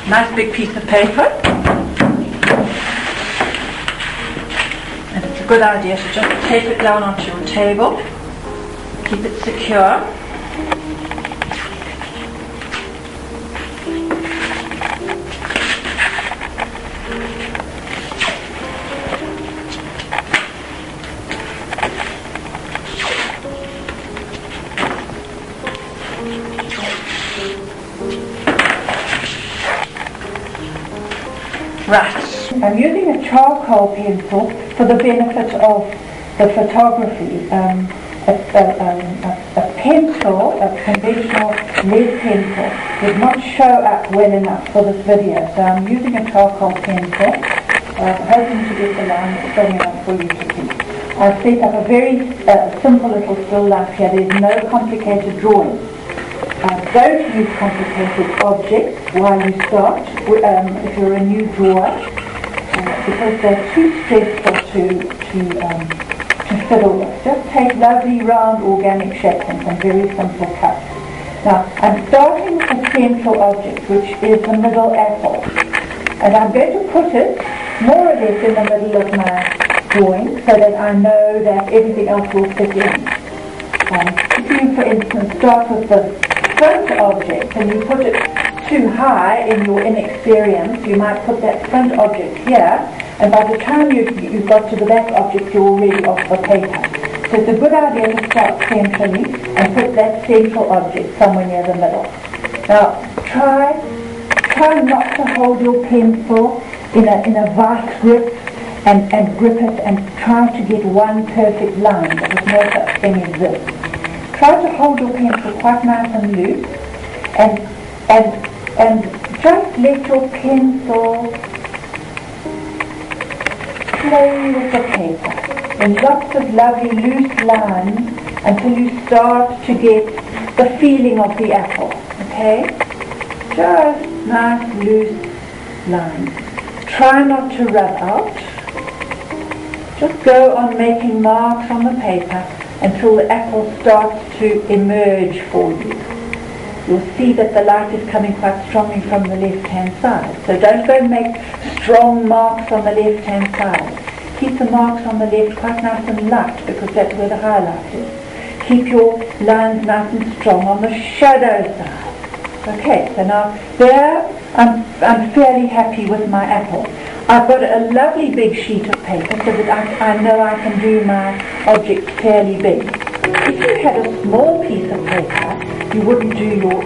nice big piece of paper. And it's a good idea to just tape it down onto your table. Keep it secure. Right. I'm using a charcoal pencil for the benefit of the photography. A pencil, a conventional lead pencil, did not show up well enough for this video, so I'm using a charcoal pencil, hoping to get the line strong enough for you to see. I've set up a very simple little still life here. There's no complicated drawing. Don't use complicated objects while you start, if you're a new drawer, because they're too stressful to fiddle with. Just take lovely round organic shapes and some very simple cuts. Now, I'm starting with the central object, which is the middle apple. And I'm going to put it more or less in the middle of my drawing so that I know that everything else will fit in. If you, for instance, start with the front object and you put it too high in your inexperience, you might put that front object here, and by the time you've got to the back object, you're already off the paper. So it's a good idea to start centrally and put that central object somewhere near the middle. Now, try not to hold your pencil in a vice grip and grip it and try to get one perfect line. There is no such thing as this. Try to hold your pencil quite nice and loose, and just let your pencil play with the paper in lots of lovely loose lines until you start to get the feeling of the apple. Okay? Just nice loose lines. Try not to rub out. Just go on making marks on the paper until the apple starts to emerge for you. You'll see that the light is coming quite strongly from the left-hand side. So don't go and make strong marks on the left-hand side. Keep the marks on the left quite nice and light, because that's where the highlight is. Keep your lines nice and strong on the shadow side. Okay, so now there I'm fairly happy with my apple. I've got a lovely big sheet of paper so that I know I can do my object fairly big. If you had a small piece of paper, you wouldn't do your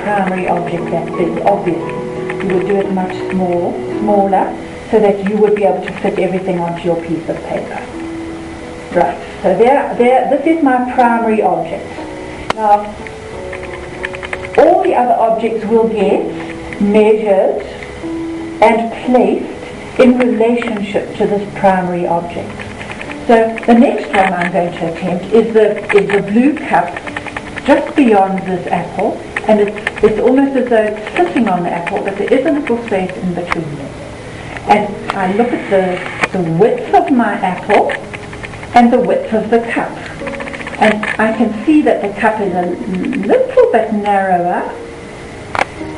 primary object that big, obviously. You would do it much smaller, so that you would be able to fit everything onto your piece of paper. Right, so this is my primary object. Now, all the other objects will get measured and placed in relationship to this primary object. So the next one I'm going to attempt is the blue cup just beyond this apple, and it's almost as though it's sitting on the apple, but there is a little space in between them. And I look at the width of my apple and the width of the cup, and I can see that the cup is a little bit narrower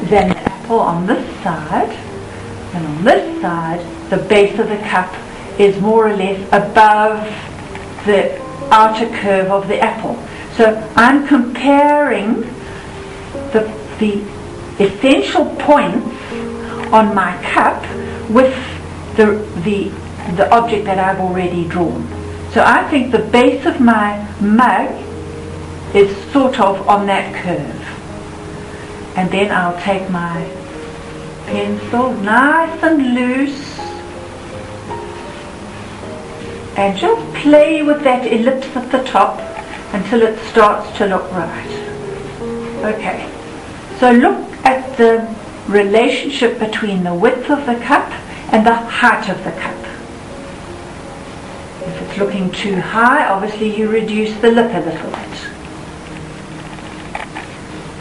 than the apple on this side, and on this side the base of the cup is more or less above the outer curve of the apple. So I'm comparing the essential points on my cup with the object that I've already drawn. So I think the base of my mug is sort of on that curve. And then I'll take my pencil nice and loose and just play with that ellipse at the top until it starts to look right. Okay, so look at the relationship between the width of the cup and the height of the cup. If it's looking too high, obviously you reduce the lip a little bit.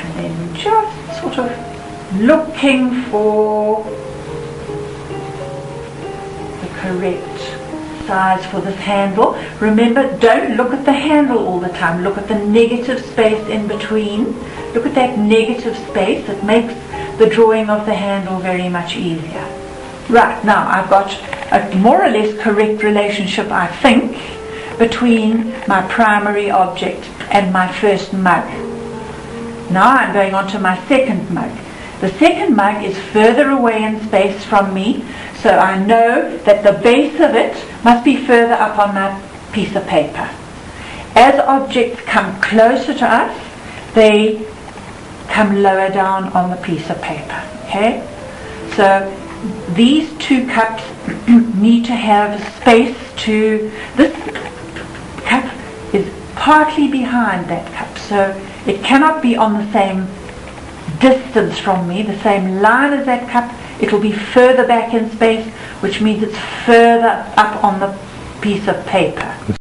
And then just sort of looking for the correct size for this handle. Remember, don't look at the handle all the time. Look at the negative space in between. Look at that negative space. It makes the drawing of the handle very much easier. Right, now I've got a more or less correct relationship, I think, between my primary object and my first mug. Now I'm going on to my second mug. The second mug is further away in space from me, so I know that the base of it must be further up on my piece of paper. As objects come closer to us, they come lower down on the piece of paper. Okay? So these two cups need to have space to... This cup is partly behind that cup, so it cannot be on the same distance from me, the same line as that cup. It will be further back in space, which means it's further up on the piece of paper.